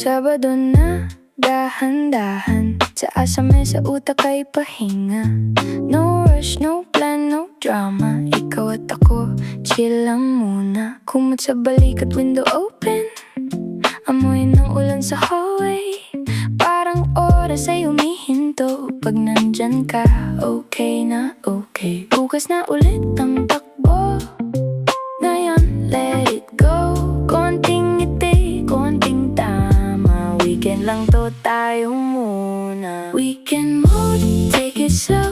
Sabado na, dahan-dahan sa asame sa utak ay pahinga. No rush, no plan, no drama. Ikaw at ako, chill lang muna. Kumot sa balik at window open. Amoy ng ulan sa hallway. Parang oras ay humihinto. Pag nandyan ka, okay na okay. Bukas na ulit ang takbo. Ngayon, let it go. Konting ngiti, konting tama. Weekend lang to, tayo muna. Weekend mode, take it slow.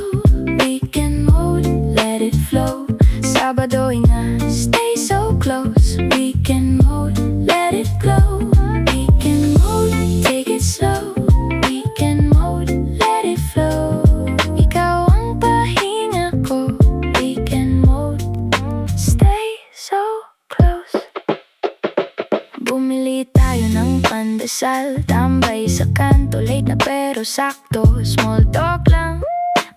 Weekend mode, let it flow. Sabado nga, stay so close. Weekend mode, let it glow. Weekend mode, take it slow. Weekend mode, let it flow. Ikaw ang pahinga ko. Weekend mode, stay so close. Bumili tayo ng pandesal, tambay sa kanto, late na pero sakto. Small talk lang,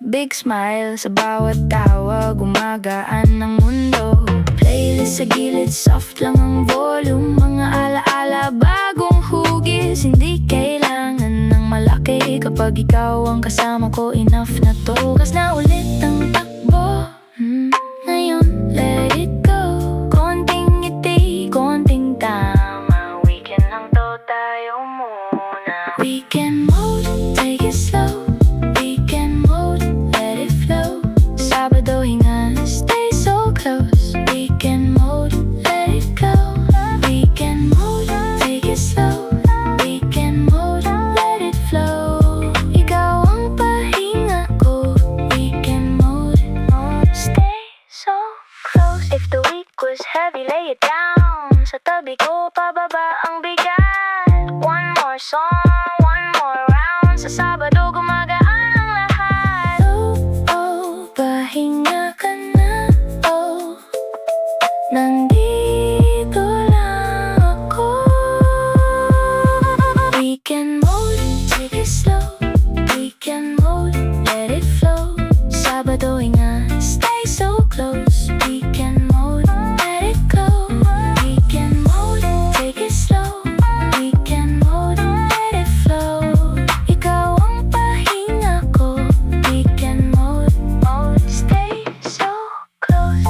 big smile sa bawat tawa, gumagaan ng mundo. Playlist sa gilid, soft lang ang volume. Mga alaala, bagong hugis. Hindi kailangan ng malaki. Kapag ikaw ang kasama ko, enough na to. Bukas na ulit ang takbo. Ngayon, let it go. Konting ngiti, konting tama. Weekend lang to, tayo muna. Weekend mode, take it slow. Weekend mode, let it flow. Sabado nga, stay so close. Weekend mode, let it go. Weekend mode, take it slow. Weekend mode, let it flow. Ikaw ang pahinga ko. Weekend mode, stay so close. If the week was heavy, lay it down. Sa tabi ko, pababa ang bigat. One more song, one more round. Sa Sabado, gumagaan ang lahat. Oh, oh, pahinga ka na. Oh, nandito lang ako. Weekend mode, take it slow. Weekend mode, let it flow. Sabado nga, stay so close. Weekend mode, let it go. Weekend mode, take it slow. Weekend mode, let it flow. Ikaw ang pahinga ko. Weekend mode, stay so close.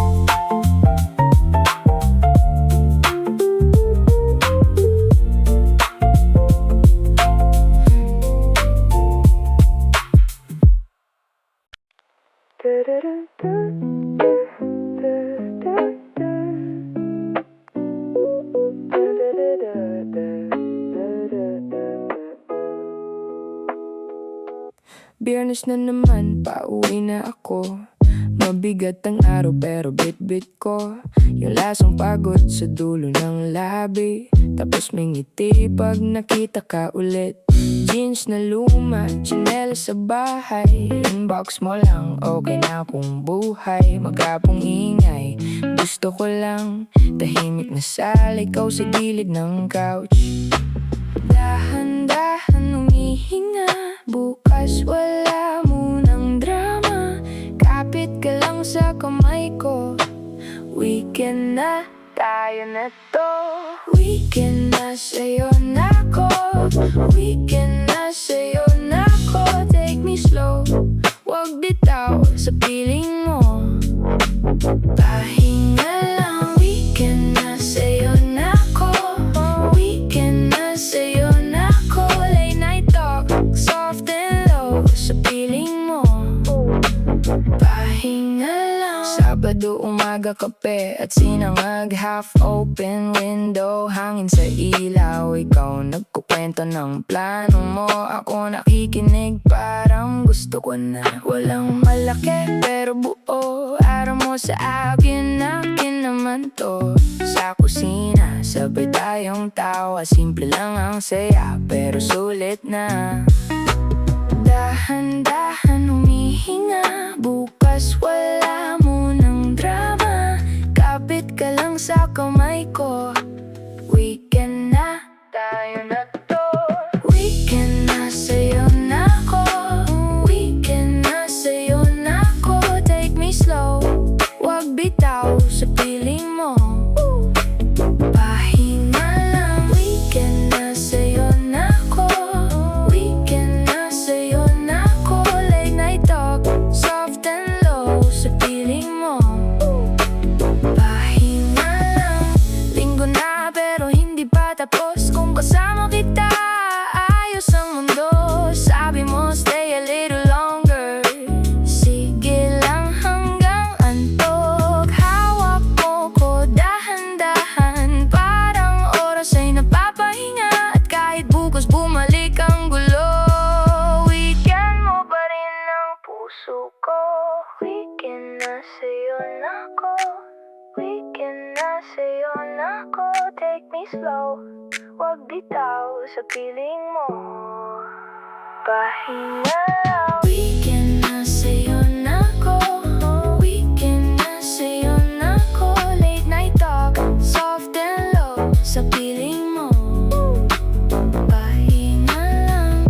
Biyernes na naman, pauwi na ako. Mabigat ang araw pero bit-bit ko. Yung lasang pagod sa dulo ng labi. Tapos may ngiti pag nakita ka ulit. Jeans na luma, tsinelas sa bahay. Inbox mo lang, okay na akong buhay. Magapong ingay, gusto ko lang tahimik na sala, ikaw sa gilid ng couch. Dahan-dahan humihinga, bukas wala munang drama. Kapit ka lang sa kamay ko. Weekend na, tayo na to. Weekend na, sa'yo na ko. Weekend na, sa'yo na ko. Take me slow, wag bitaw sa piling mo. Pahinga lang, weekend na, sa'yo na ko. Weekend na, sa'yo na ko. Late night talk, soft and low sa piling mo. Pahinga lang. Sabado umaga, kape at sinangag. Half open window, hangin sa ilaw. Ikaw nagkukwento ng plano mo, ako nakikinig, parang gusto ko na. Walang malaki pero buo, araw mo sa akin, akin naman to. Sa kusina, sabay tayong tawa. Simple lang ang saya, pero sulit na. Dahan-dahan humihinga, bukas wala munang drama. Kapit ka lang sa kamay ko. Weekend na, tayo na to. Weekend na, sa'yo na ko. Weekend na, me slow, wag bitaw sa piling mo. Pahinga lang. Weekend na sa'yo na ko. Weekend na sa'yo na ko. Late night talk, soft and low sa piling mo. Pahinga lang.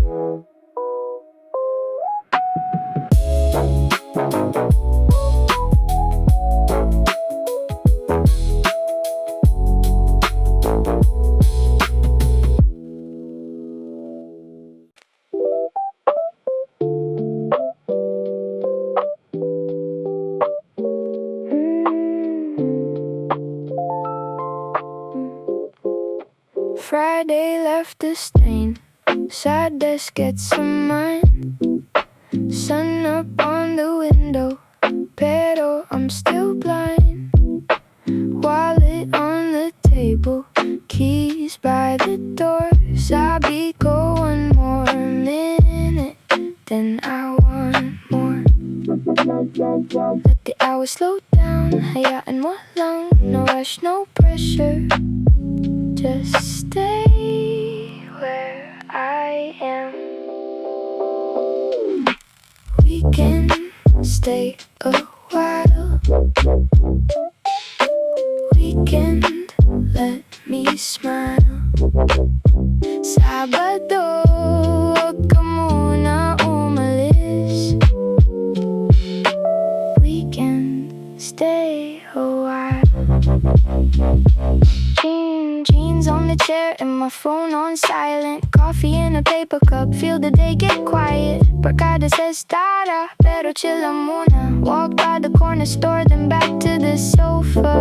Friday left a stain. Sadness gets some mine. Sun up on the window, pero I'm still blind. Wallet on the table, keys by the door. Sabi ko one more minute, then I want more. Let the hours slow down, hayaan mo lang. No rush, no pressure. Just stay where I am. We can stay a while. Weekend, let me smile. Sabado, wag ka muna umalis. Weekend, stay a while. Jeans on the chair and my phone on silent. Coffee in a paper cup, feel the day get quiet. Barkada says tara, pero chill lang muna. Walk by the corner store, then back to the sofa.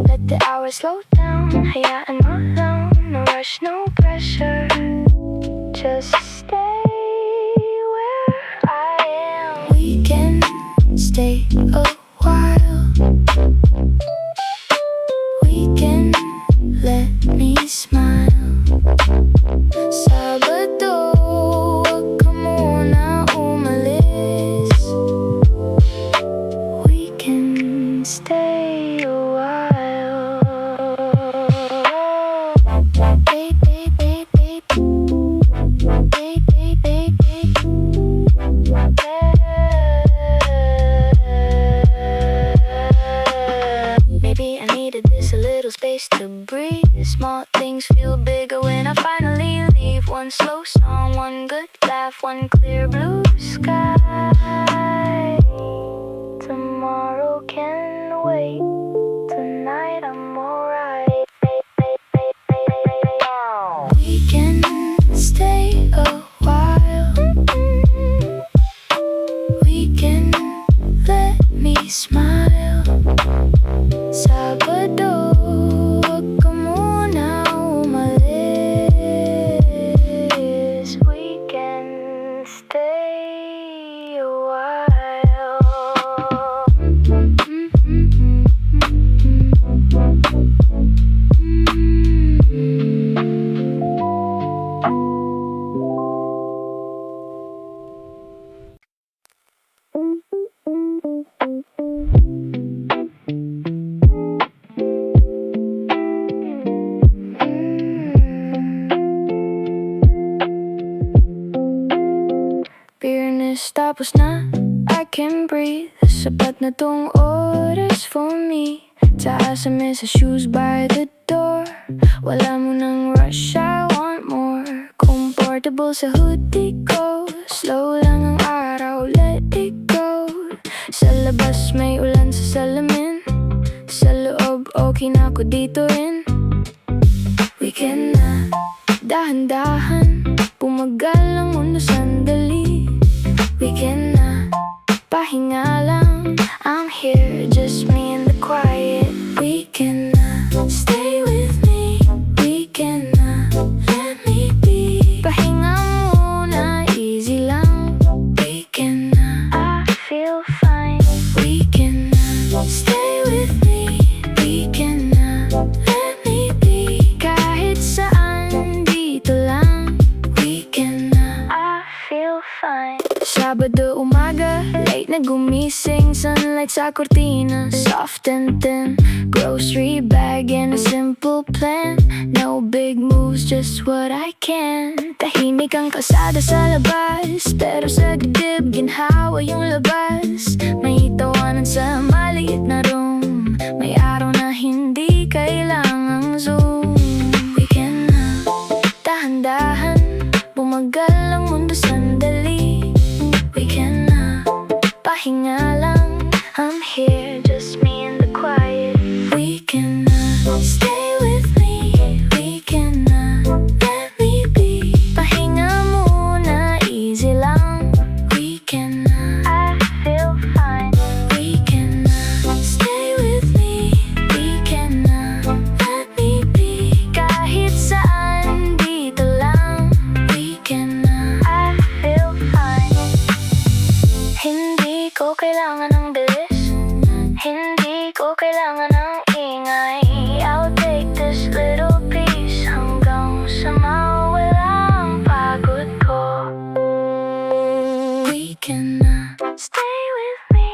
Let the hours slow down, hayaan mo lang. No rush, no pressure. Just stay where I am. We can stay a while. We can let me smile. Sabado, wag ka muna umalis. We can stay a while. Maybe I needed this, a little space to breathe. Small things feel bigger when I finally leave. One slow song, one good laugh, one clear blue sky. Tomorrow can wait. Tonight I'm alright. We can stay a while. We can let me smile. Sabado, wag ka muna umalis. We can stay a while. Fairness, tapos na, I can breathe. Sapat na tong oras for me. Taas sa mesa, shoes by the door. Wala mo nang rush, I want more. Comfortable sa hoodie ko. Slow lang ang araw, let it go. Sa labas may ulan sa salamin. Sa loob, okay na ako dito rin. Weekend na, dahan-dahan. Pumagal ang mundo sandali. Weekend na, pahinga lang. I'm here, just me in the quiet. Weekend na, stay with me. Weekend na, let me be. Pahinga muna, easy lang. Weekend na, I feel fine. Weekend na, stay with me. Weekend na, let me be. Kahit saan, dito lang. Weekend na, I feel feel fine. Sabado umaga, late na gumising, sunlight sa kortina, soft and thin. Grocery bag and a simple plan, no big moves, just what I can. Tahimik ang kalsada sa labas, pero sa dibdib ginhawa yung labas. May tawanan sa maliit na room, may araw na hindi kailangang zoom. Weekend na, dahan-dahan, bumagal ang mundo sandali. Weekend na, pahinga lang, I'm here, just me and the quiet. Weekend na, stay with me. Weekend na, let me be. Pahinga muna, easy lang. Weekend na, I feel fine. Weekend na, stay with me. Weekend na, let me be. Kahit saan, dito lang. Weekend na, I feel fine. Hindi ko kailangan ng bilis, hindi ko kailangan ng ingay. I'll take this little piece hanggang sa mawala ang pagod ko. Weekend na, stay with me.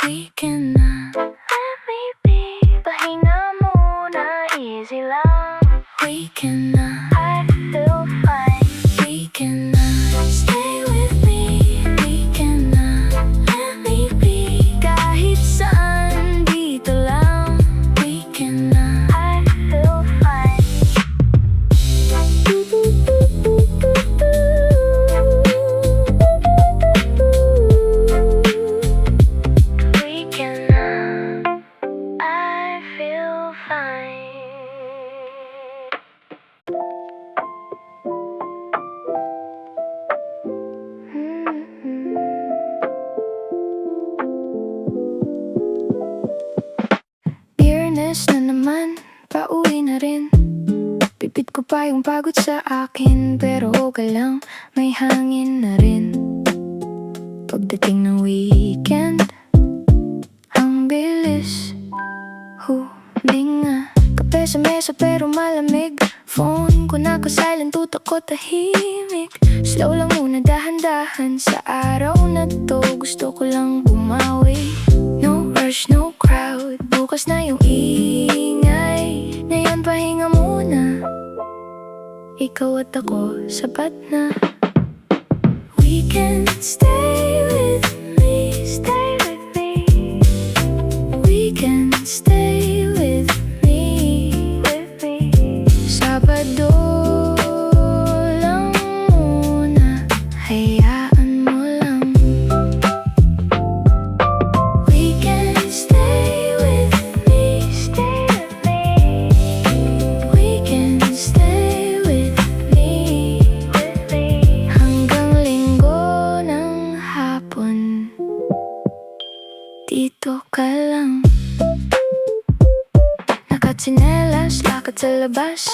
Weekend na, let me be. Pahinga muna, easy lang. Weekend na, I feel fine. Weekend na, stay with me. Weekend na, let me be. Kahit saan, dito lang. Weekend na, I feel fine. Weekend na, I feel fine. Biyernes na naman, pauwi na rin. Pipit ko pa yung pagod sa akin, pero okay lang, may hangin na rin. Pagdating ng weekend, ang bilis huminga. Kape sa mesa pero malamig, phone ko naka-silent, utak ko tahimik. Slow lang muna, dahan-dahan, sa araw na to gusto ko lang bumawi. No rush, no crowd, bukas na yung ingay. Ngayon pahinga muna, ikaw at ako, sapat na. Weekend, stay with me, stay with me. Weekend, stay with me, with me. Sabado lang muna, hayaan mo lang. Weekend, stay with me, stay with me. Weekend, stay with me, with me. Hanggang linggo ng hapon, dito ka lang. Nakatsinelas, lakad sa labas,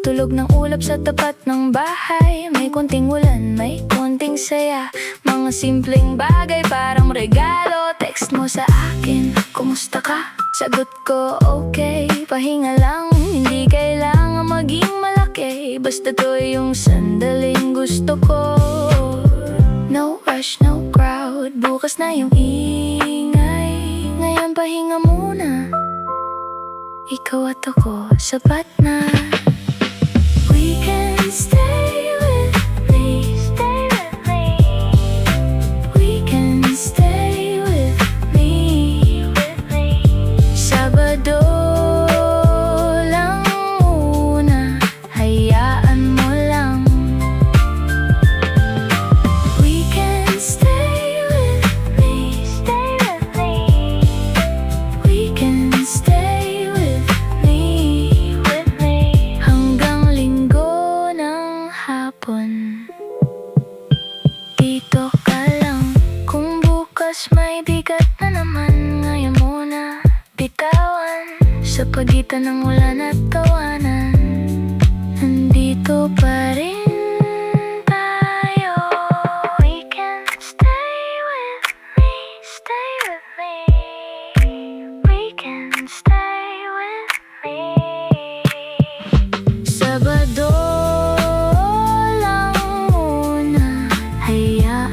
tulog ng ulap sa tapat ng bahay. May konting ulan, may konting saya, mga simpleng bagay parang regalo. Text mo sa akin, kumusta ka? Sagot ko, okay, pahinga lang. Hindi kailangan maging malaki, basta to yung sandaling gusto ko. No rush, no crowd, bukas na yung ingay. Ngayon pahinga muna, ikaw at ako, sapat na. Weekend, stay with me, stay with me. Weekend, stay with me, with me. Sabado lang muna, hayaan mo lang. Weekend, stay with me, stay with me. Weekend, stay with me, with me. Hanggang linggo ng hapon, dito ka lang. Kung bukas may bigat na naman, ngayon muna bitawan. Sa pagitan ng ulan at tawanan, nandito pa rin tayo. Weekend, stay with me, stay with me. Weekend, stay with me. Sabado lang muna, hayaan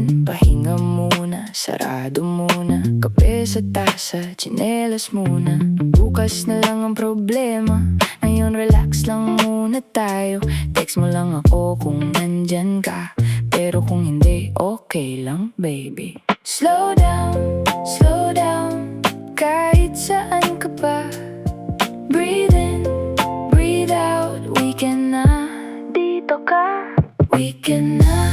weekend, pahinga muna, sarado muna, kape sa tasa, tsinelas muna. Bukas na lang ang problema, ngayon relax lang muna tayo. Text mo lang ako kung nandyan ka, pero kung hindi, okay lang baby. Slow down, kahit saan ka pa. Breathe in, breathe out, weekend na, dito ka. Weekend na,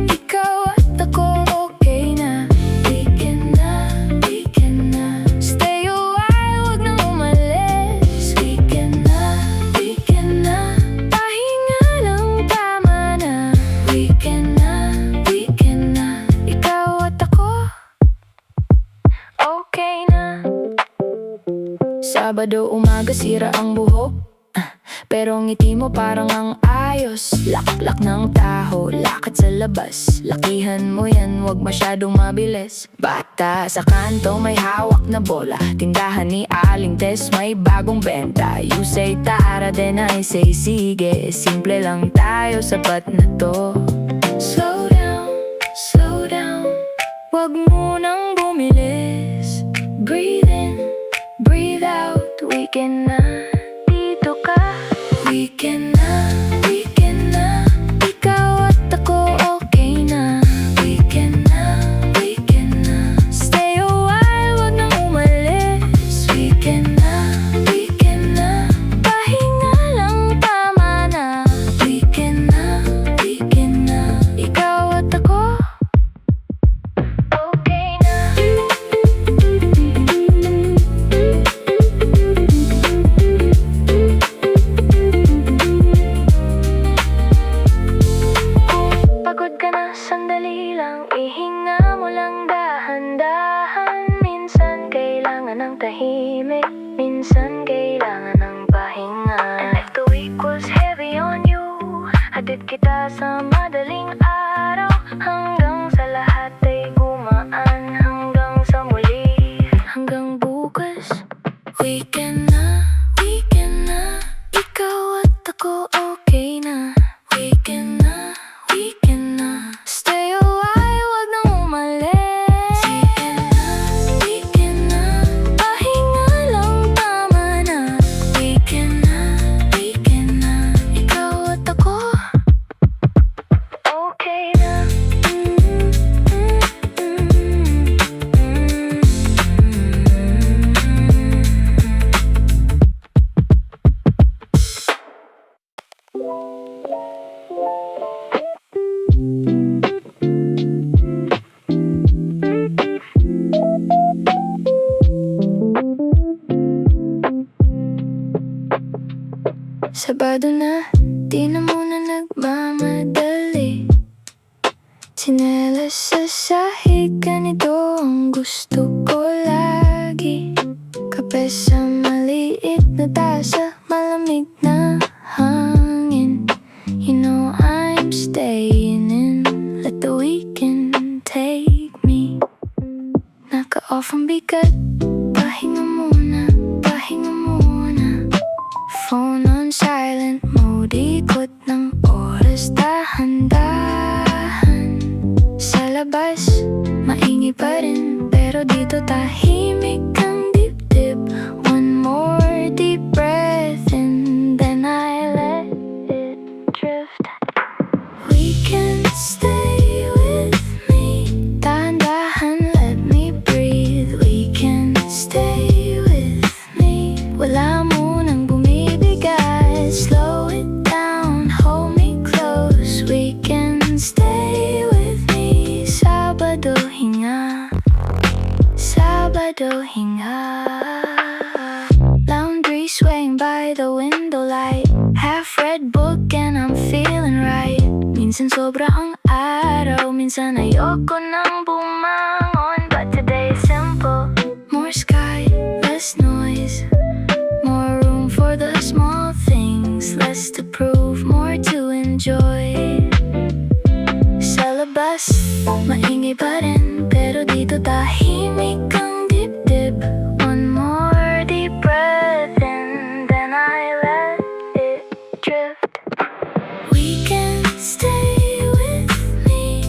ikaw at ako okay na. Weekend na, stay a while, wag na umalis. Weekend na, pahinga lang tama na. Weekend na, ikaw at ako okay na. Sabado umaga sira ang buhok, pero ngiti mo parang ang ayos. Laklak ng taho, lakad sa labas. Lakihan mo yan, wag masyadong mabilis. Bata sa kanto may hawak na bola, tindahan ni Aling Tess may bagong benta. You say tara, then I say sige. Simple lang tayo, sapat na to. Slow down, wag munang bumilis. Breathe in, breathe out, weekend na, dito ka. Weekend na, ikaw at ako okay na. Weekend na, stay a while, wag nang umalis. Weekend na, pahinga lang tama na. Weekend na, ikaw at ako okay na. Pagod ka na, sandali lang, ihinga mo lang dahan-dahan. Minsan kailangan ng tahimik, minsan kailangan ng pahinga. And if the week was heavy on you, hatid kita sa madaling araw, hanggang sa lahat ay gumaan, hanggang sa muli, hanggang bukas. Weekend na, ikaw at ako okay na. Weekend na, stay a while, wag nang umalis. Weekend na, pahinga lang tama na. Weekend na, ikaw at ako okay na. Sabado na, di na muna nagmamadali. Tsinelas sa sahig, ganito ang gusto ko lagi. Kape sa maliit na tasa, malamig na hangin. You know I'm staying in, let the weekend take me. Naka-off ang bigat, pahinga muna. Phone on silent mode, ikot ng oras, dahan-dahan. Sa labas, maingay pa rin, pero dito tahimik ang dibdib. One more deep breath and then I let it drift. We can stay with me, dahan-dahan, let me breathe. We can stay with me, wala mo nang bumibigay. Slow it down, hold me close. We can stay with me. Sabado hinga, laundry swaying by the window light. Half read book and I'm feeling right. Minsan sobra ang araw, minsan ayoko nang bumangon. But today is simple, more sky, less noise, more room for the small things, less to prove, more to enjoy. Sa labas, maingay pa rin, pero dito tahimik ang dibdib. One more deep breath and then I let it drift. We can stay with me,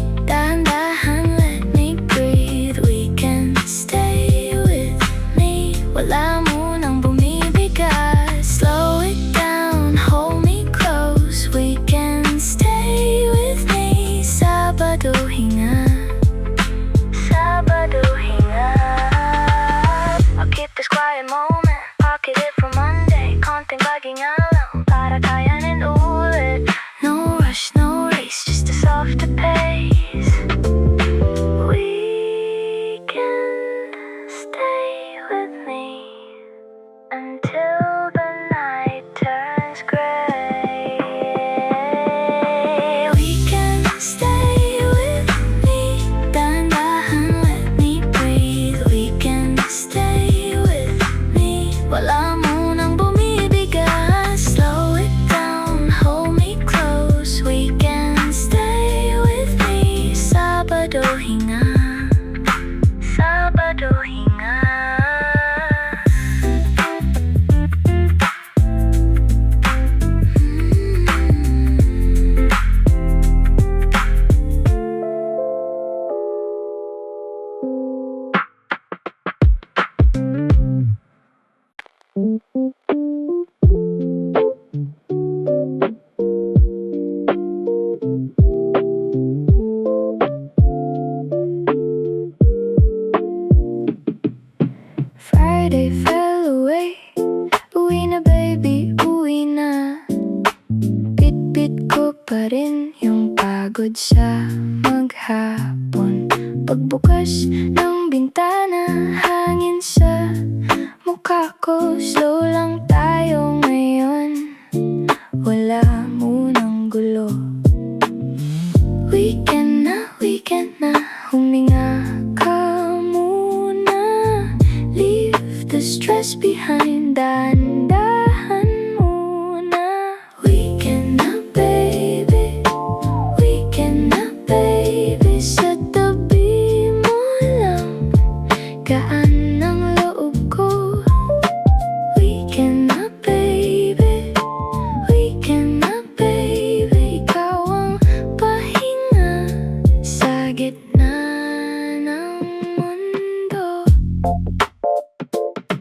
Sabado hinga, Sabado hinga. Friday fell away. Uwi na baby, uwi na. Bit-bit ko pa rin yung pagod sa maghapon. Pagbukas ng bintana, hangin sa mukha ko. Slow lang tayo ngayon, wala munang gulo. Weekend na, huminga ka muna. Leave the stress behind, dahan-dahan muna. Weekend na baby, weekend na baby. Sa tabi mo lang, gaan ng loob ko. Weekend na baby, weekend na baby. Ikaw ang pahinga sa gitna ng mundo.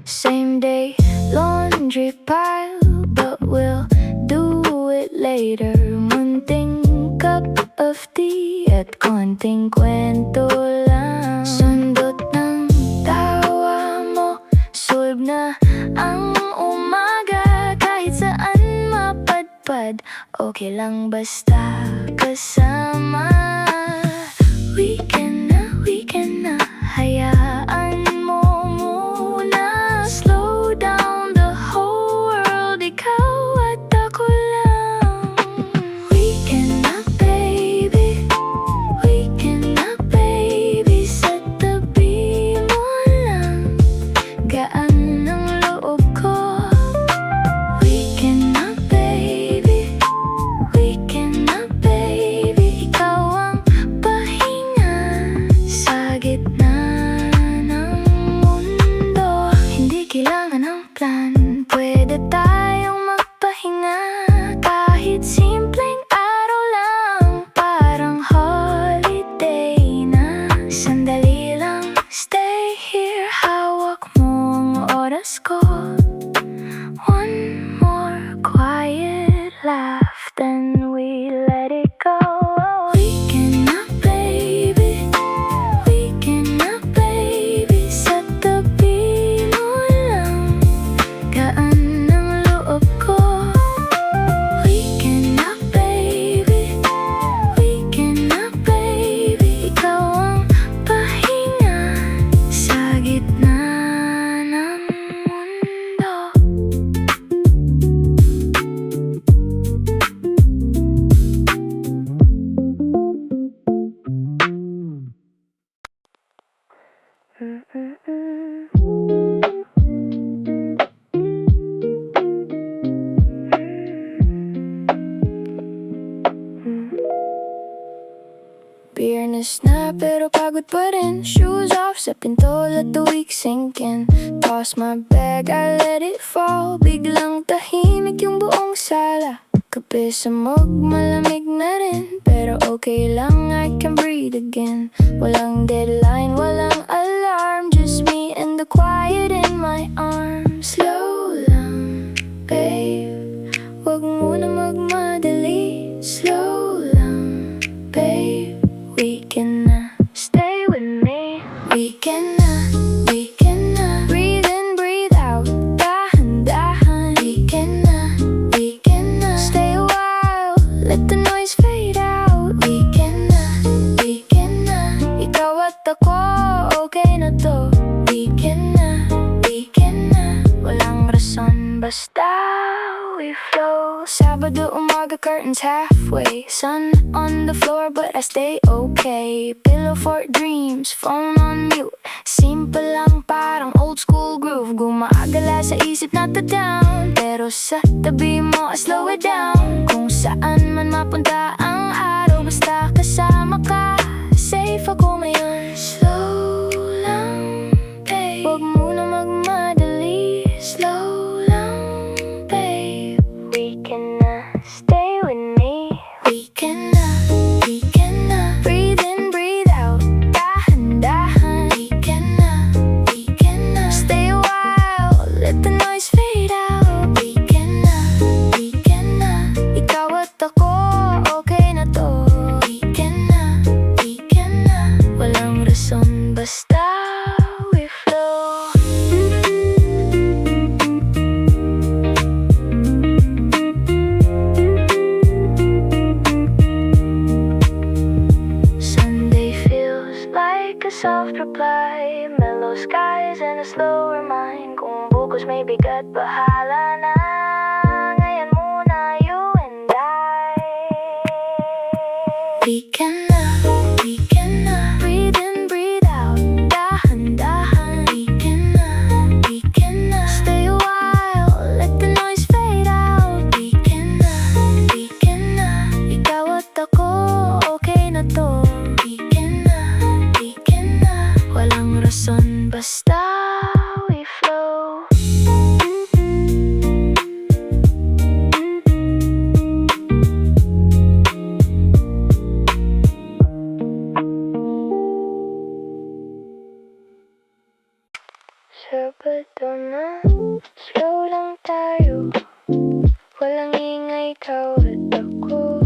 Same day, laundry pile, but we'll do it later. Munting cup of tea at konting kwento lang. Sundot ng tawa mo, sulb na ang umaga. Kahit saan mapadpad, okay lang basta kasama. Weekend na, hayaan mo muna. Slow down the whole world, ikaw at ako lang. Weekend na baby, weekend na baby. Sa tabi mo lang, gaan ng loob ko. Weekend na baby, weekend na baby. Ikaw ang pahinga sa gitna ng mundo. Hindi kailangan ng plan, pwede tayong magpahinga. Kahit simpleng araw lang, parang holiday na. Sandali lang, stay here. Hawak mo ang oras ko. One more quiet laugh, then we let it go. Weekend na baby, weekend na baby. Sa tabi mo lang, gaan ng loob ko. Weekend na baby, weekend na baby. Ikaw ang pahinga sa gitna ng mundo. Biyernes na pero pagod pa rin. Shoes off sa pinto, let the week sink in. Toss my bag, I let it fall. Biglang tahimik yung buong sala. Kape sa mug, malamig na rin. Pero okay lang, I can breathe again. Walang deadline, walang alarm. Just me and the quiet in my arms. Slow lang, babe, wag muna magmadali. Slow lang, babe, weekend na, stay with me. Weekend na, weekend na. Breathe in, breathe out, dahan-dahan. Weekend na, weekend na. Stay a while, let the noise fade out. Weekend na, weekend na. Ikaw at ako, okay na to. Weekend na, weekend na. Walang rason, basta we flow. Sabado umaga, curtains halfway. Sun on the floor but I stay okay. Pillow for dreams, phone on mute. Simple lang, parang old school groove. Gumagala sa isip, not the down. Pero sa tabi mo, I slow it down. Kung saan man mapunta ang araw, basta kasama ka. Safe safe ako ngayon. Slow lang, babe, huwag muna magmadali. Slow lang, babe, we can na, stay with me. We can na, breathe in, breathe out, dahan-dahan. We can na, stay a while, let the noise fade out. We can na, ikaw at ako, okay na to. We can na, walang rason, basta we flow. Sunday feels like a soft reply, mellow skies and a slower mind. Kung bukas may bigat, bahala na. Ngayon muna, you and I. We can na, breathe in, breathe out, dahan-dahan. We can na, stay a while, let the noise fade out. We can na, ikaw at ako, okay na to. We can na, walang rason, basta we flow. Sabado na, slow lang tayo, walang ingay, ikaw at ako.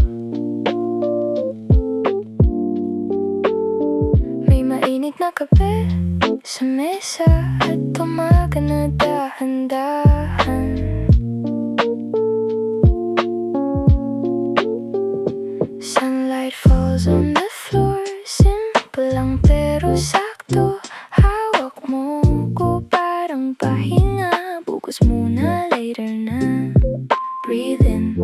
May mainit na kape sa mesa at umaga na dahan-dahan. Sunlight falls on the floor, simple lang pero sakto. Hawak mo ko parang pahinga, bukas muna, later na. Breathe in,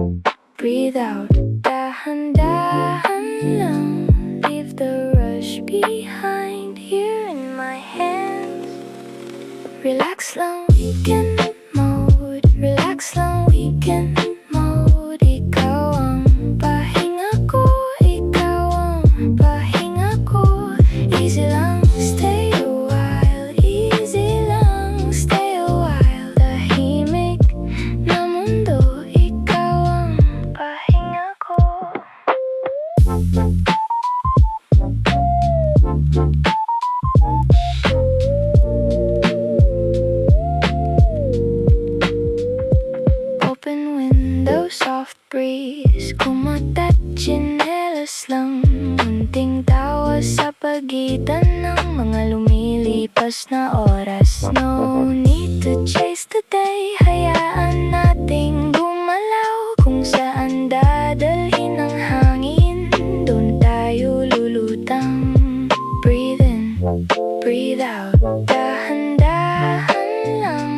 breathe out, dahan-dahan lang. Leave the rush behind, here in my hands. Relax lang, weekend mode. Relax lang, weekend mode. Ikaw ang pahinga ko, ikaw ang pahinga ko. Easy lang, stay a while. Easy lang, stay a while. Tahimik na mundo, ikaw ang pahinga ko. Open window, soft breeze, kumatat, tsinelas lang. Munting tawa sa pagitan ng mga lumilipas na oras. No need to chase the day, hayaan nating gumalaw. Kung saan dadalhin ang hangin, doon tayo lulutang. Breathe in, breathe out, dahan-dahan lang.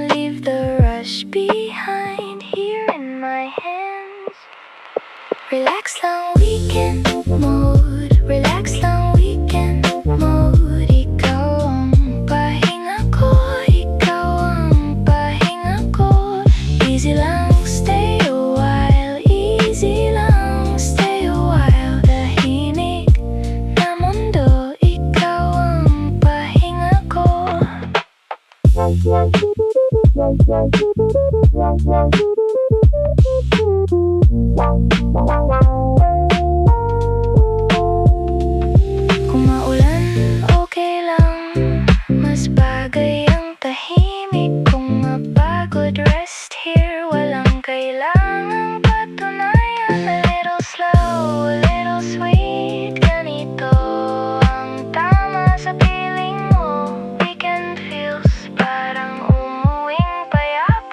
Leave the rush behind, here in my hands. Relax lang, weekend mode. Relax lang, weekend mode. Ikaw ang pahinga ko, ikaw ang pahinga ko. Easy lang, stay a while. Easy lang, stay a while. Tahimik na mundo, ikaw ang pahinga ko. Kung maulan, okay lang. Mas bagay ang tahimik. Kung mapagod, rest here. Walang kailangang patunayan. A little slow, a little sweet. Ganito ang tama sa piling mo. Weekend feels parang umuwing payapa.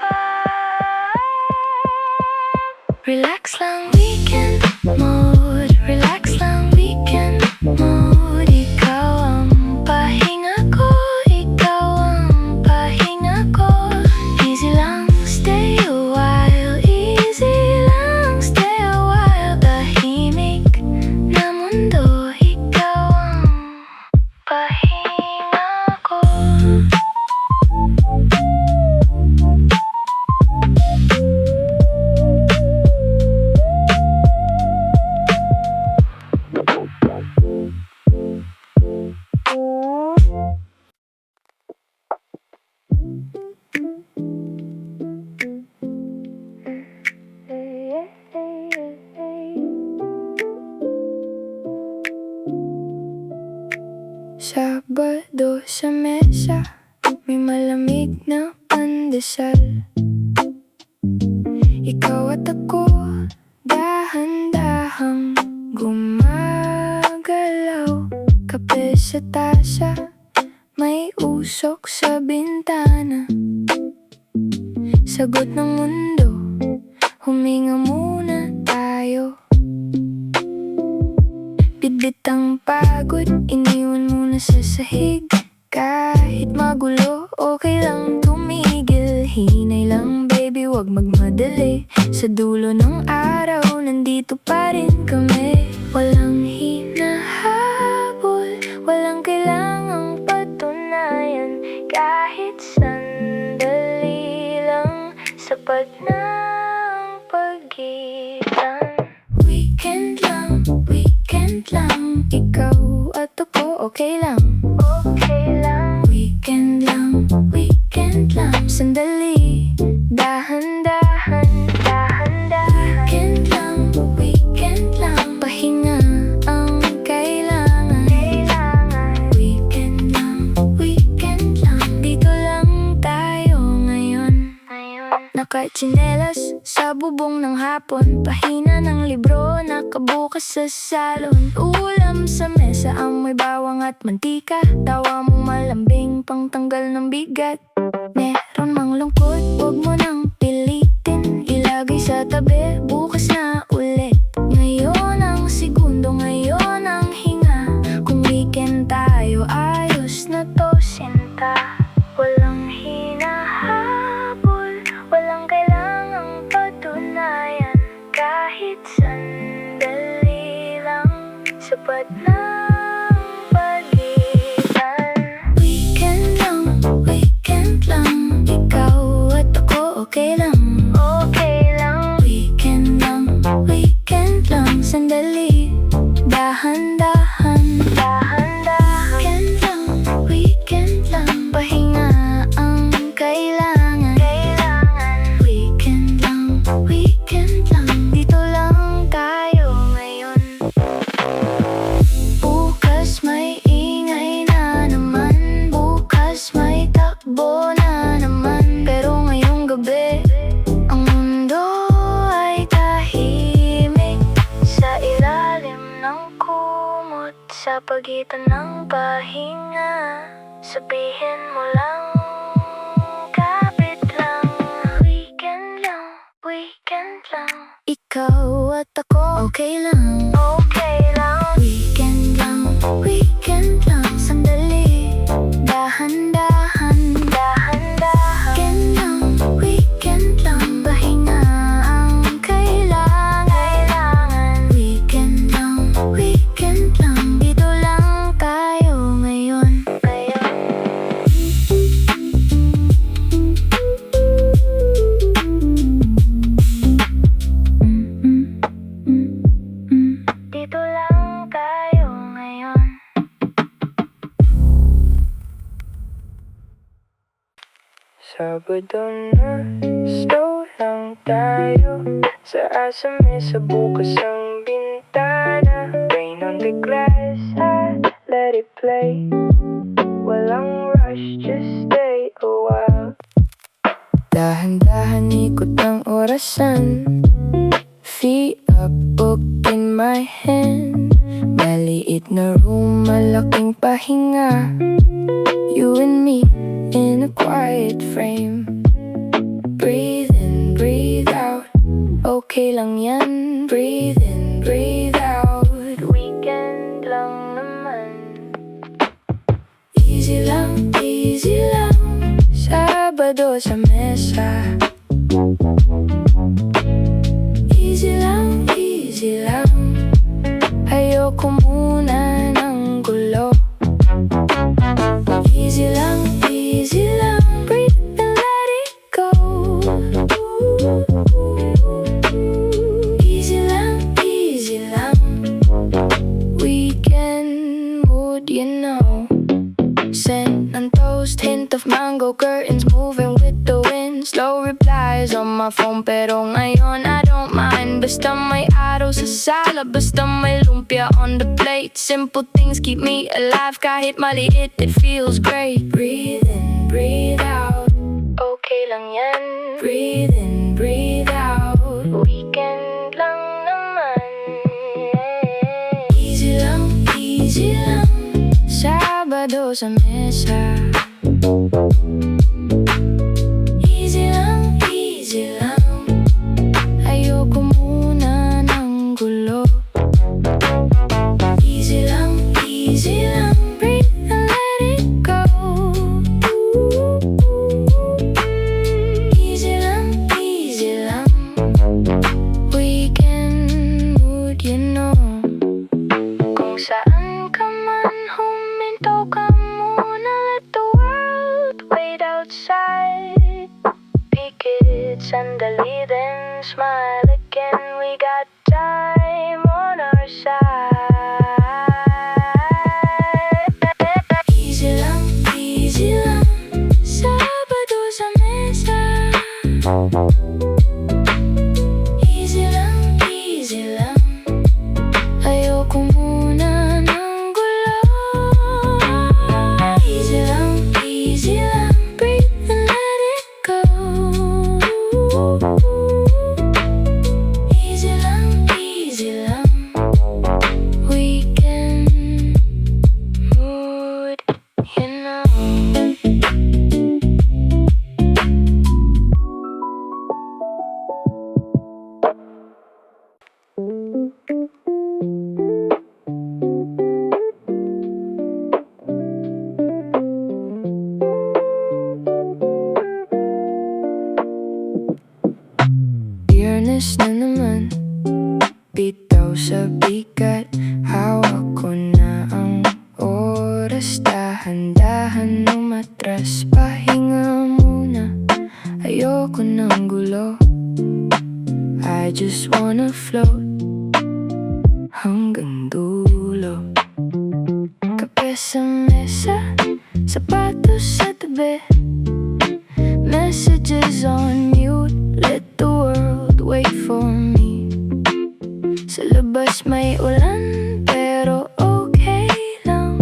Sabado sa mesa, may malamig na pandesal. Ikaw at ako, dahan-dahang gumagalaw. Kape sa tasa, may usok sa bintana. Sagot ng mundo, huminga muna tayo. Bitbit ang pagod, iniwan muna sa sahig. Kahit magulo, okay lang tumigil. Hinay lang baby, wag magmadali. Sa dulo ng araw, nandito pa rin kami. Walang hinahabol, walang kailangang patunayan. Kahit sandali lang, sapat na ang pagitan. Weekend lang, ikaw at ako, okay lang. Okay lang. Weekend lang, sandali, dahan-dahan, dahan-dahan. Weekend lang, pahinga ang kailangan. Weekend lang, dito lang tayo ngayon. Nakatsinelas sa bubong ng hapon, pahina ng libro, nakabukas sa salon. Ulam sa mesa, amoy bawang at mantika. Tawa mong malambing, pangtanggal ng bigat. Meron mang lungkot, huwag mo nang pilitin. Ilagay sa tabi, bukas na ulit. Ngayon ang segundo, ngayon ang hinga. Kung weekend tayo, ayos na to, sinta. Walang hinahabol, walang kailangang patunayan. Kahit sandali lang, sapat na ang pagitan. Weekend lang, ikaw at ako, okay lang. Okay lang. Weekend lang, sandali, dahan-dahan, dahan-dahan. Weekend lang, pahinga ang kailangan. Weekend lang, dito lang tayo ngayon. Bukas may ingay na naman, bukas may takbo na naman. Pero ngayong gabi, ang mundo ay tahimik. Sa ilalim ng kumot, sa pagitan ng pahinga, sabihin mo lang, kapit lang. Weekend lang, ikaw at ako, okay lang. Okay lang. Weekend lang, sandali, dahan-dahan, dahan-dahan. Weekend lang, pahinga ang kailangan. Weekend lang, dito lang tayo ngayon. Dito lang tayo ngayon. Sabado na, slow lang tayo. Sa asame, sa bukas ang bintana. Rain on the glass, let it play. Walang rush, just stay a while. Dahan-dahan ikot ang orasan. Feet up, book in my hand. Maliit na room, malaking pahinga. You and me in a quiet frame. Breathe in, breathe out, okay lang yan. Breathe in, breathe out. Weekend lang naman. Easy lang, Sabado sa mesa. Easy lang, ayoko muna ng gulo. Easy lang, breathe and let it go. Easy lang, weekend mood, you know. Scent and toast, hint of mango, curtains moving with the wind. Slow replies on my phone, pero ngayon I don't mind. basta may araw sa sala, basta may lumpia on the plate. Simple things keep me alive, kahit maliit, it feels great. Breathe in, breathe out, okay lang yan. Breathe in, breathe out, weekend lang naman. Easy lang, Sabado sa mesa. Easy lang, ayoko muna ng gulo. Easy lang, breathe and let it go. Easy lang, weekend mood, you know. Kung saan ka man huminto ka muna, let the world wait outside. Peek it, sandali, then smile again. We got time on our side. Easy lang, Sabado sa mesa. Easy lang, ayoko muna ng gulo. Easy lang, breathe and let it go. Easy lang, weekend mood, you know. Biyernes na naman, bitaw sa bigat. Hawak ko na ang oras, dahan-dahan umatras. Pahinga muna, ayoko ng gulo. I just wanna float hanggang dulo. Kape sa mesa, sapatos sa tabi, messages on mute, let the world wait for me. Sa labas may ulan, pero okay lang.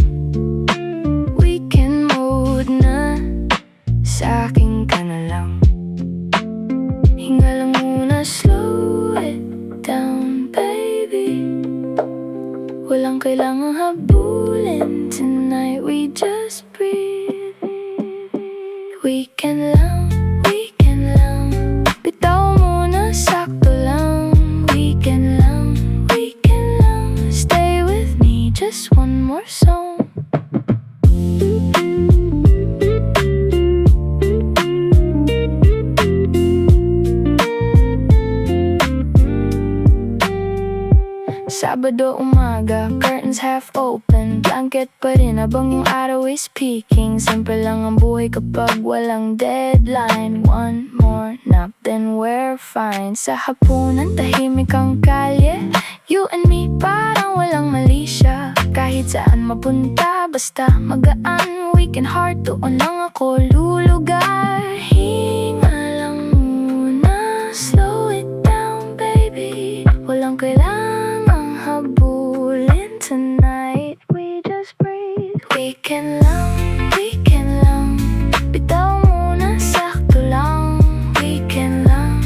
Weekend mode na, sa akin ka na lang. Hinga lang muna, slow it down, baby. Walang kailangang habulin. Tonight we just breathe. Weekend lang, bitaw muna, sakto lang. Weekend lang, stay with me, just one more song. Sabado umaga, curtains half open, blanket pa rin habang yung araw is peeking. Simple lang ang buhay kapag walang deadline. One more nap, then we're fine. Sa hapunan, tahimik ang kalye, you and me parang walang mali siya. Kahit saan mapunta, basta magaan. Weekend heart, doon lang ako lulugar. Hinga lang muna, slow it down, baby. Walang kailangang habulin. Tonight we just breathe. Weekend lang, bitaw muna, sakto lang. Weekend lang,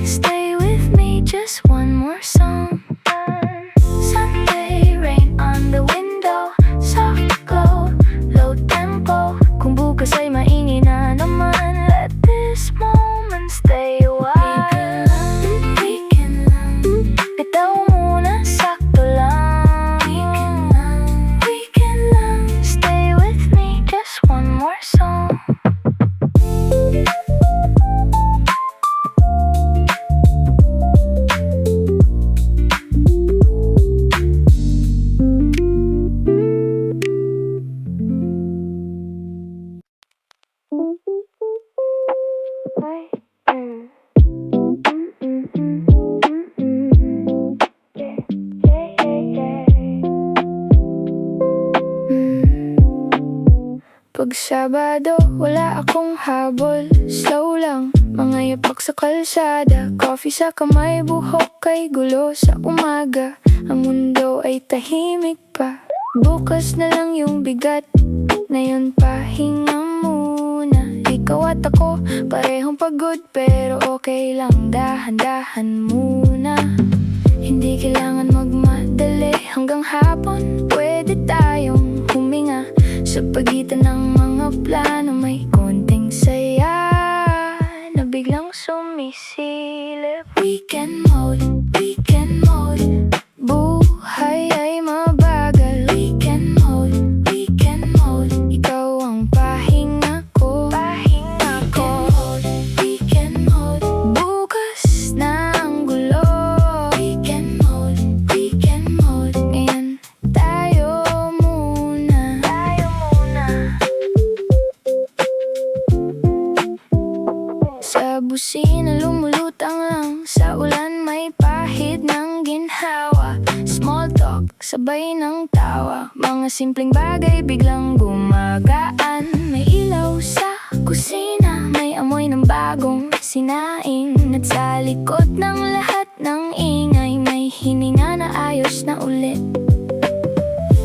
stay with me, just one more song. Sunday, rain on the window, soft glow, low tempo. Kung bukas ay maingi na naman, let this moment stay a while. Weekend lang, bitaw muna, sakto lang. Weekend lang, stay Pag Sabado, wala akong habol. Slow lang, mga yapak sa kalsada. Coffee sa kamay, buhok kay gulo sa umaga. Ang mundo ay tahimik pa. Bukas na lang yung bigat, ngayon pahinga muna. Ikaw at ako, parehong pagod, pero okay lang, dahan-dahan muna. Hindi kailangan magmadali, hanggang hapon pwede tayong huminga. Sa pagitan ng mga plano, may konting saya na biglang sumisilip. Weekend mode, weekend mode. Buhay ay mabagal. Weekend mode, weekend mode. Ikaw ang pahinga ko, pahinga ko. Weekend mode, bukas na ang gulo. Weekend mode, weekend mode. Ngayon tayo muna, tayo muna. Sa busina lumulutang lang, sa ulan may pahid ng ginhawa. Small talk, sabay ng tawa, mga simpleng bagay biglang gumagaan. May ilaw sa kusina, may amoy ng bagong sinaing. At sa likod ng lahat ng ingay, may hininga na ayos na ulit.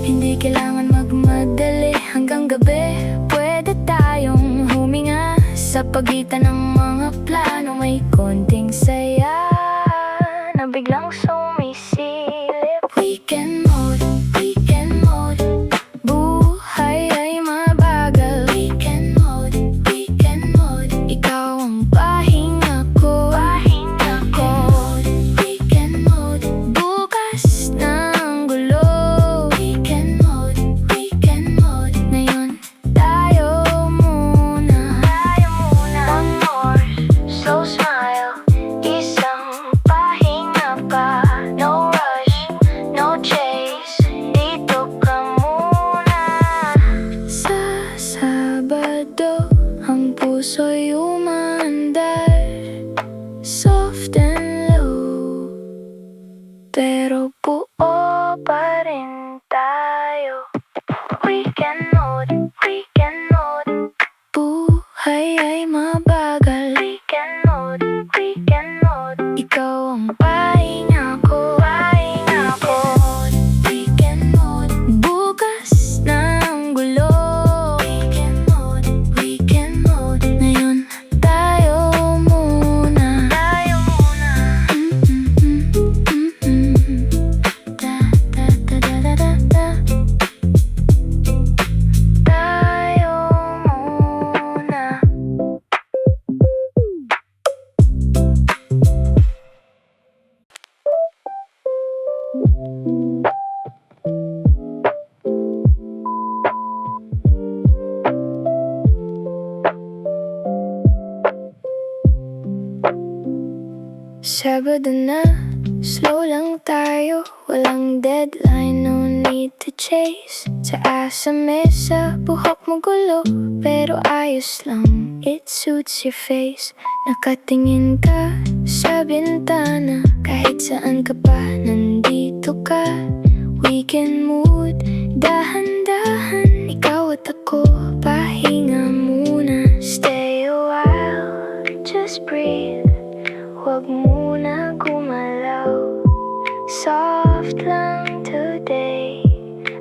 Hindi kailangan magmadali, hanggang gabi pwede tayong huminga. Sa pagitan ng mga plano, may konting saya na biglang sumisilip. Weekend mode, weekend mode. Buhay ay mabagal. Weekend mode, weekend mode. Ikaw ang pahinga ko, pahinga ko. Weekend mode, bukas na ang gulo. Weekend mode, weekend mode. Ngayon tayo muna, tayo muna. One more, so smile. Isang pahinga pa. No rush, no chase. Dito ka muna. Sa Sabado, ang puso'y umandar. Soft and low, pero buo pa rin tayo. Weekend mode, weekend mode. Buhay ay mabagal. Weekend mode, weekend mode. Ikaw ang pahinga ko, pahinga ko. Weekend mode, bukas na ang gulo. Weekend mode, weekend mode. Ngayon tayo muna, tayo muna. Da, da, da, da, da, da, da. Tayo muna. Sabado na, slow lang tayo. Walang deadline, no need to chase. Sa asa mesa, buhok mo gulo, pero ayos lang, it suits your face. Nakatingin ka sa bintana, kahit saan ka pa, nandito ka. Weekend mood, dahan-dahan. Ikaw at ako, pahinga muna. Stay a while, just breathe. Huwag muna gumalaw. Soft lang today,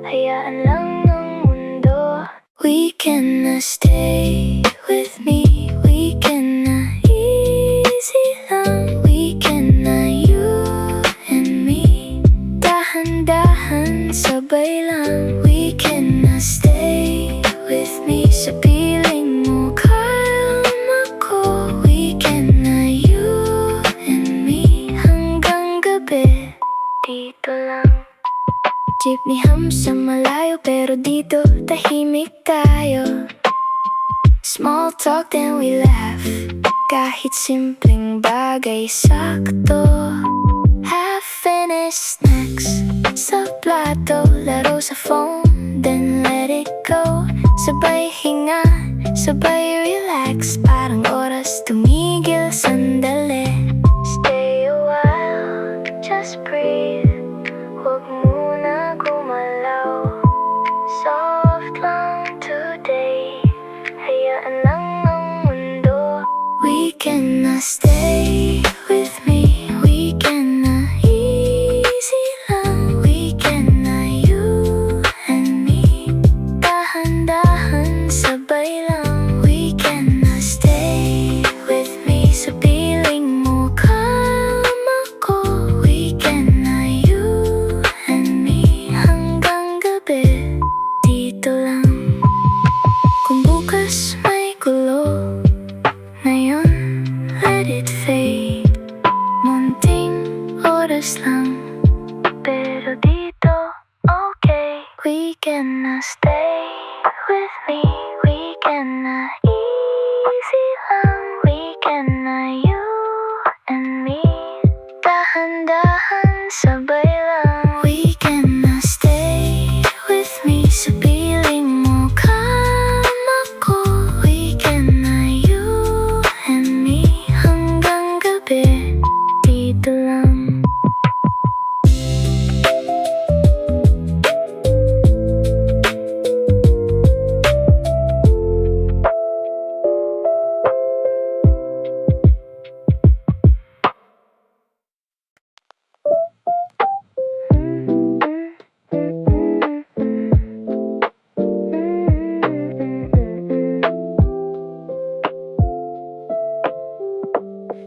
hayaan lang ng mundo. We can stay with me. We can easy lang. We can you and me. Dahan-dahan, sabay lang. We can stay with me. Sa piling mo, calm ako. We can you and me. Hanggang gabi, dito lang. Jeepney hum sa malayo, pero dito tahimik tayo. Small talk then we laugh, kahit simpleng bagay sakto. Half-finished snacks sa plato, laro sa phone, then let it go. Sabay hinga, sabay relax, parang oras tumigil sandali. Stay a while, just breathe. Huwag muna gumalaw. Soft lang today, na stay with me. Weekend na easy lang. Weekend na you and me. Dahan-dahan sabay lang. Weekend na stay with me. Sa piling mo kama ko. Weekend na you and me. Hanggang gabi dito lang. Kung bukas may gulo, ngayon let it fade. Munting oras lang, pero dito okay. Weekend na stay with me. Weekend na easy lang. Weekend na you and me. Dahan-dahan sabay lang. Weekend na stay with me. Sa piling mo kama ko. Weekend na you and me. Hanggang gabi dito lang.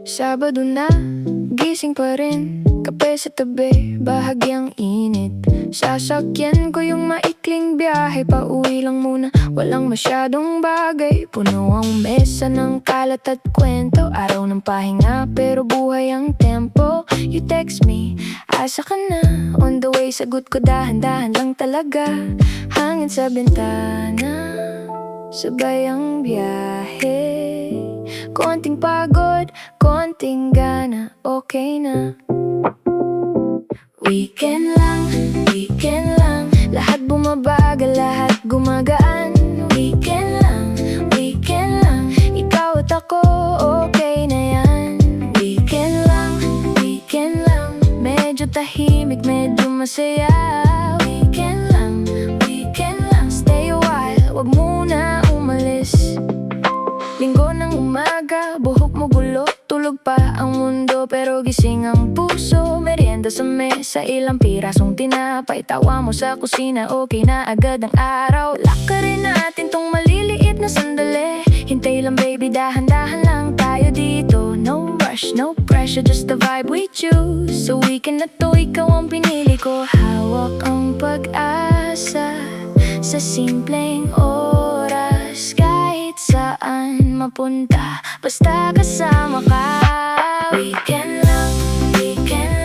Sabado na, gising pa rin. Kape sa tabi, bahagyang init. Sasakyan ko yung maikling biyahe. Pauwi lang muna, walang masyadong bagay. Puno ang mesa ng kalat at kwento. Araw ng pahinga, pero buhay ang tempo. You text me, asa ka na? On the way, sagot ko dahan-dahan lang talaga. Hangin sa bintana, sabay ang biyahe. Konting pagod, konting gana, okay na. Weekend lang, lahat bumabagal, lahat gumagaan. Weekend lang, ikaw at ako, okay na yan. Weekend lang, medyo tahimik, medyo masaya. Weekend lang, stay a while, wag muna umalis. Linggo ng umaga, buhok mo gulo. Tulog pa ang mundo pero gising ang puso. Merienda sa mesa, ilang pirasong tinapay. Tawa mo sa kusina, okay na agad ang araw. Lakarin natin tong maliliit na sandali. Hintay lang baby, dahan-dahan lang tayo dito. No rush, no pressure, just the vibe we choose. Sa weekend na to, ikaw ang pinili ko. Hawak ang pag-asa sa simpleng oras. Kahit saan mapunta, basta kasama ka. Weekend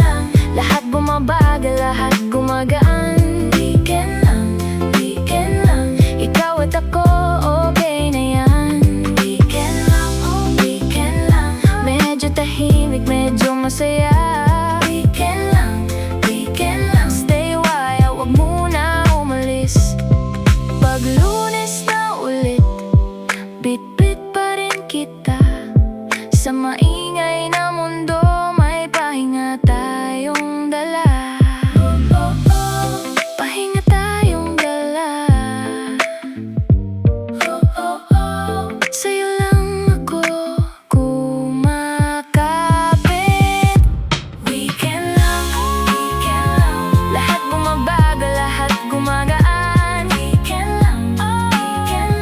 lang, lahat bumabagal, lahat gumagaan. Weekend lang, ikaw at ako, okay na yan. Weekend lang, medyo tahimik, medyo masaya. Weekend lang, stay a while, wag muna umalis. Pag Lunes na ulit, bit-bit pa rin kita. Sa maingay na mundo, may pahinga tayong dala. Pahinga tayong dala. Sa'yo lang ako kumakapit. Weekend lang, lahat bumabagal, lahat gumagaan. Weekend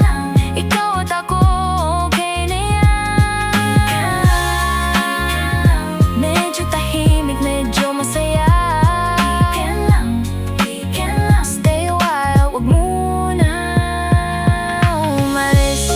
lang, ikaw at ako, okay na yan. Medyo tahimik, medyo masaya. Weekend lang, stay a while, wag muna umalis.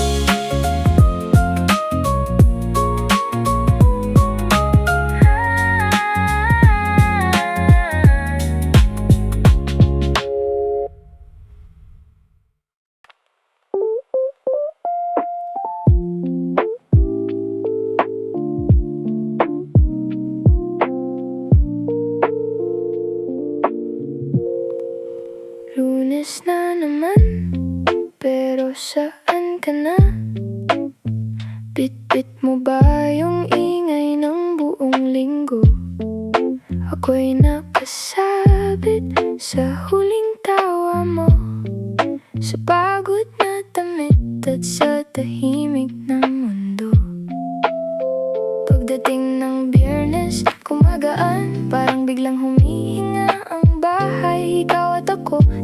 Lunes na naman, pero saan ka na? Bit-bit mo ba yung ingay ng buong linggo? Ako'y nakasabit sa huling tawa mo, sa pagod na damit at sa tahimik ng mundo. Pag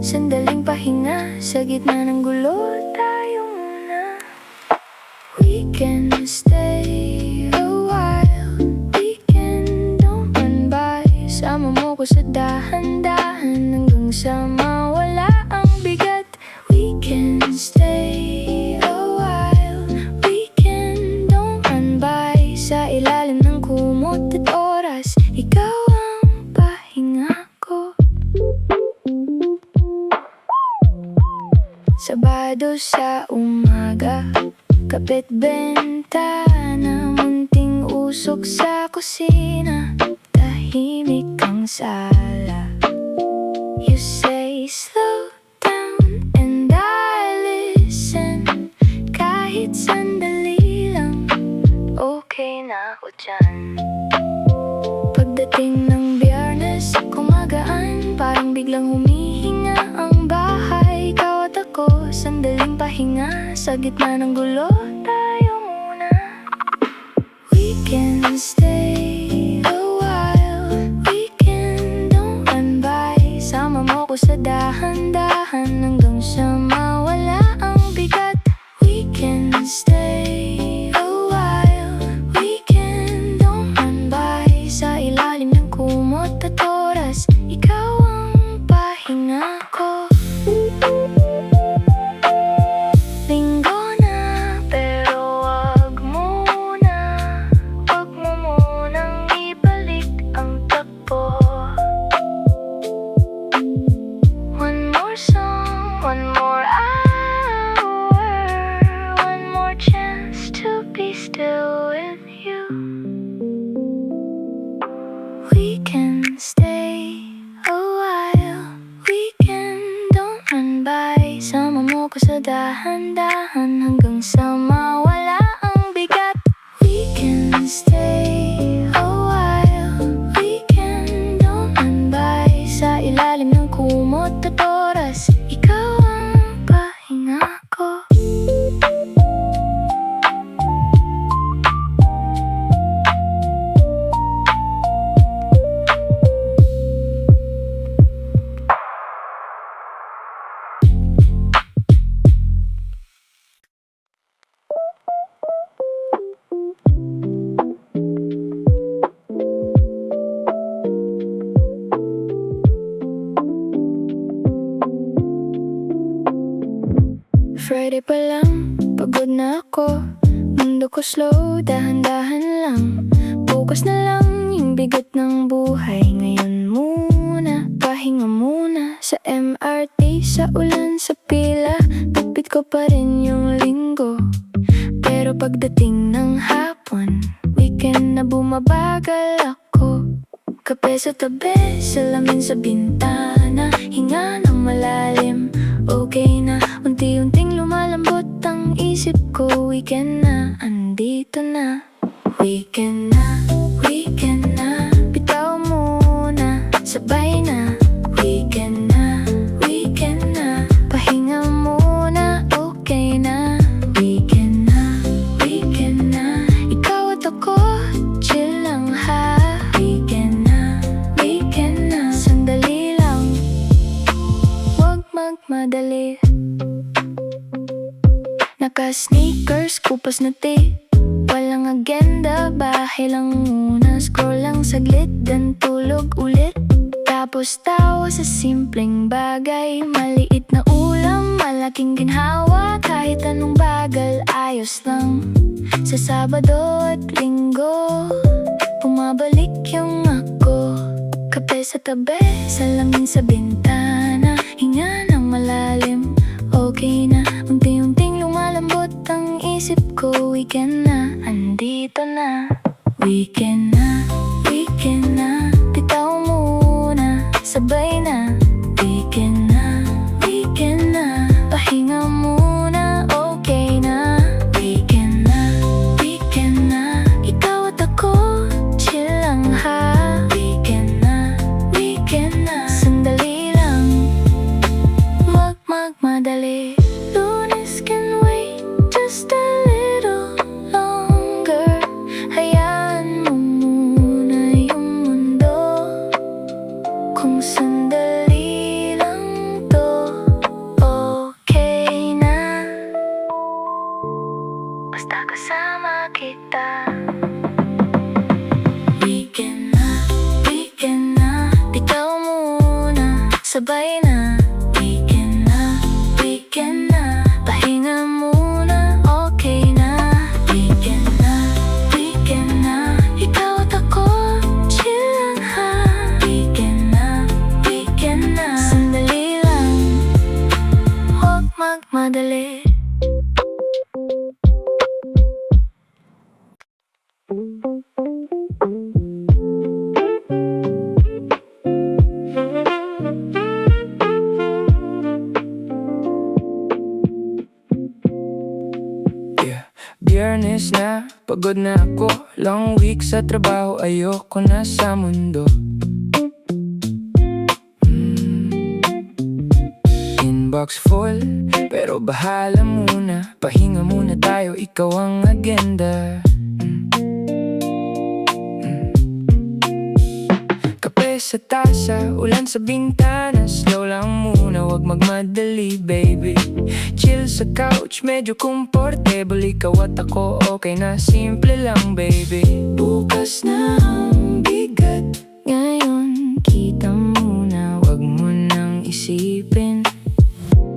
Sandaling pahinga sa gitna ng gulo, tayo muna. We can stay a while, we can don't run by. Sama mo ko sa dahan-dahan hanggang sa mawala ang bigat. We can stay a while, we can don't run by. Sa ilalim ng kumot at oras, ikaw ang pahinga ko. Sabado sa umaga, kapit bentana, munting usok sa kusina, tahimik ang sala. You say slow down and I listen. Kahit sandali lang, okay na ako dyan. Pagdating ng Biyernes, kumagaan, parang biglang humihinga ang bahay. Ikaw at ako, sandaling pahinga sa gitna ng gulo, tayo muna. We can stay a while, we can don't run by. Sama mo ko sa dahan-dahan hanggang sa mawala ang bigat. We can stay a while, we can don't run by. Sa ilalim ng kumot at oras, ikaw ang pahinga ko. Linggo na, pero wag mo munang ibalik ang takbo. One more song, one more hour, one more chance to be still with you. We can stay a while, we can don't run by. Sama mo ko sa dahan-dahan hanggang sa mawala ang bigat. We can stay a while, we can don't run by. Sa ilalim ng kumot at oras, ikaw ang pahinga ko. Friday pa lang, pagod na ako. Mundo ko slow, dahan-dahan lang. Bukas na lang yung bigat ng buhay. Ngayon muna, pahinga muna. Sa MRT, sa ulan, sa pila, bitbit ko pa rin yung linggo. Pero pagdating ng hapon, weekend na bumabagal ako. Kape sa tabi, salamin sa bintana, hinga ng malalim, okay na. Unti-unting lumalambot ang isip ko. Weekend na, andito na. Weekend na, weekend na. Bitaw muna, sabay na. Weekend na, weekend na. Pahinga muna, okay na. Weekend na, weekend na. Ikaw at ako, chill lang ha. Weekend na, weekend na. Sandali lang, wag magmadali. Naka-sneakers, kupas na tape, walang agenda, bahay lang muna. Scroll lang saglit, dan tulog ulit. Tapos tawa sa simpleng bagay, maliit na ulam, malaking ginhawa. Kahit anong bagal, ayos lang. Sa Sabado at Linggo, bumabalik yung ako. Kape sa tabi, salamin sa bintana, hinga ng malalim, okay na. Unti-unting lumalambot ang isip ko. Weekend na, andito na. Weekend na, weekend na. Bitaw muna, sabay na. Weekend na, weekend na. Pahinga muna, okay na. Weekend na, weekend na. Ikaw at ako, chill lang ha. Weekend na, weekend na. Sandali lang, wag magmadali. Lunes can wait just a little longer. Hayaan mo muna yung mundo, kung sandali lang to. kasama kita. Weekend na, ikaw muna, sabay na. Weekend na, pahinga muna, okay na. Weekend na, ikaw at ako, chill lang ha. Weekend na, sandali lang, huwag magmadali. Biyernes na, pagod na ako. Long week sa trabaho, ayoko na sa mundo. Inbox full, pero bahala muna. Pahinga muna tayo, ikaw ang agenda. Kape sa tasa, ulan sa bintana. Slow lang muna, wag magmadali baby. Chill sa couch, medyo comfortable. Ikaw at ako, okay na, simple lang baby. Bukas na ang bigat, ngayon kita muna, wag mo nang isipin.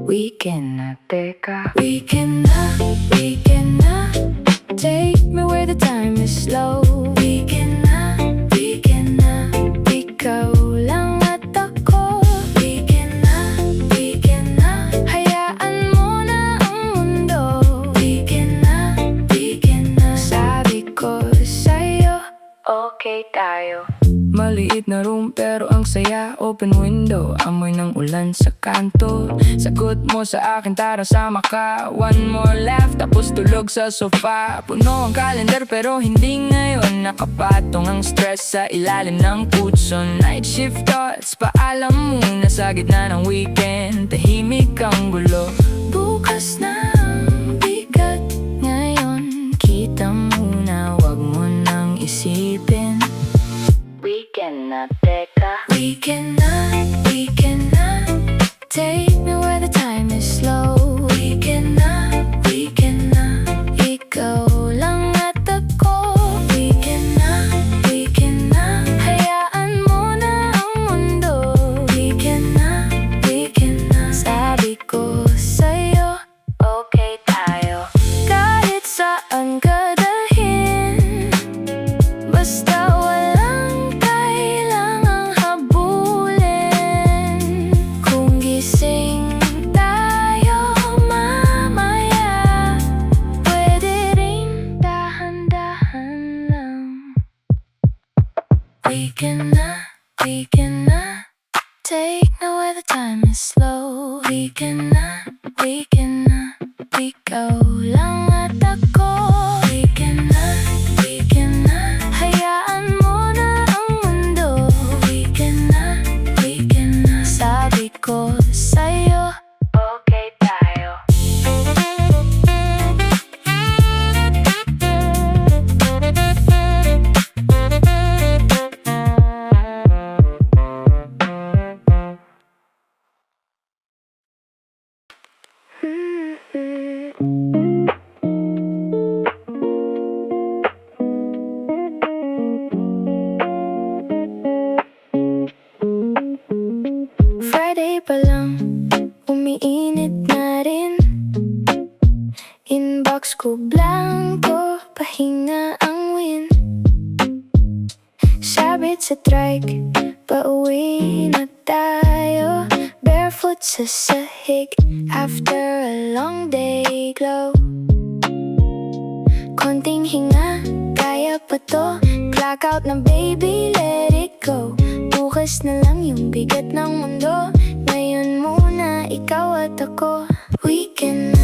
Weekend na, teka. Weekend na, take me where the time is slow. Weekend na, ikaw lang at ako. Weekend na, hayaan mo na ang mundo. Weekend na, sabi ko sa'yo, okay tayo. Maliit na room pero ang saya. Open window, amoy ng ulan sa kanto. Sagot mo sa akin, tara sama ka. One more laugh, tapos tulog sa sofa. Puno ang calendar pero hindi ngayon. Nakapatong ang stress sa ilalim ng putso. Night shift thoughts, paalam muna. Sa gitna ng weekend, tahimik ang gulo. Bukas na ang bigat, ngayon kita muna, wag mo nang isipin. Weekend na, teka. Weekend na, take me where the time is slow. Weekend na, ikaw lang at ako. Weekend na, hayaan mo na ang mundo. Weekend na, sabi ko sa'yo, okay tayo. Kahit saan ka dalhin, basta walang kailangang habulin. Kung gising tayo mamaya, pwede rin dahan-dahan lang. Weekend na, take me where the time is slow. Weekend na, ikaw lang at ako. Weekend na, hayaan mo na ang mundo. Weekend na, sabi ko sa'yo, okay tayo. Friday pa lang, umiinit na rin. Inbox ko blanco, pahinga ang win. Sabit sa trike, pauwi na tayo. Barefoot sa sahig, after a long day glow. Konting hinga, kaya pa to. Clock out na baby, let it go. Bukas na lang yung bigat ng mundo. Ngayon muna, ikaw at ako. Weekend na,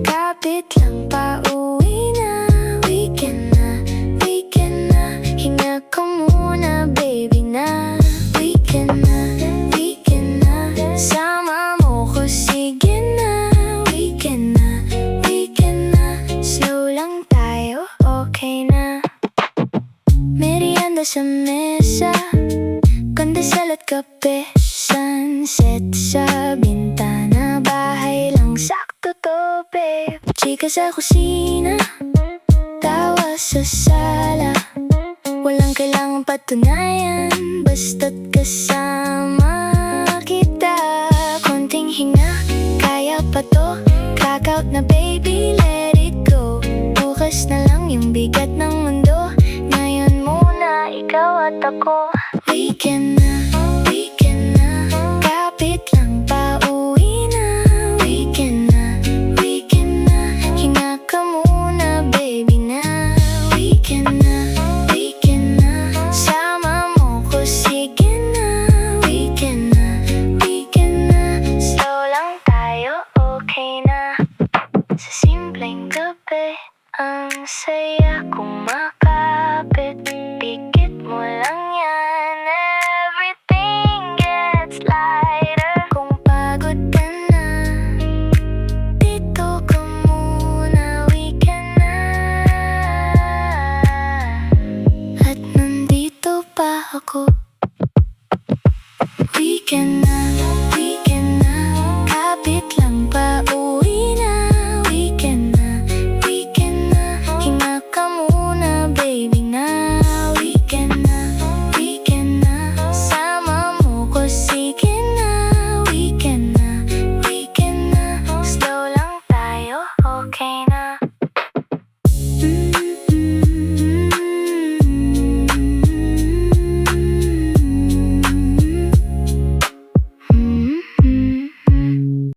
kapit lang pauwi na. Weekend na, hinga ka muna baby na. Weekend na, sama mo ko, sige na. Weekend na, slow lang tayo, okay na. Merienda sa mesa, kandesal at kape. Sunset sa bintana, bahay lang sakto to babe. Chika sa kusina, tawa sa sala. Walang kailangang patunayan, basta't kasama kita. Konting hinga, kaya pa to. Crack out na baby, let it go. Bukas na lang yung bigat ng mundo. Ngayon muna, ikaw at ako. Weekend na,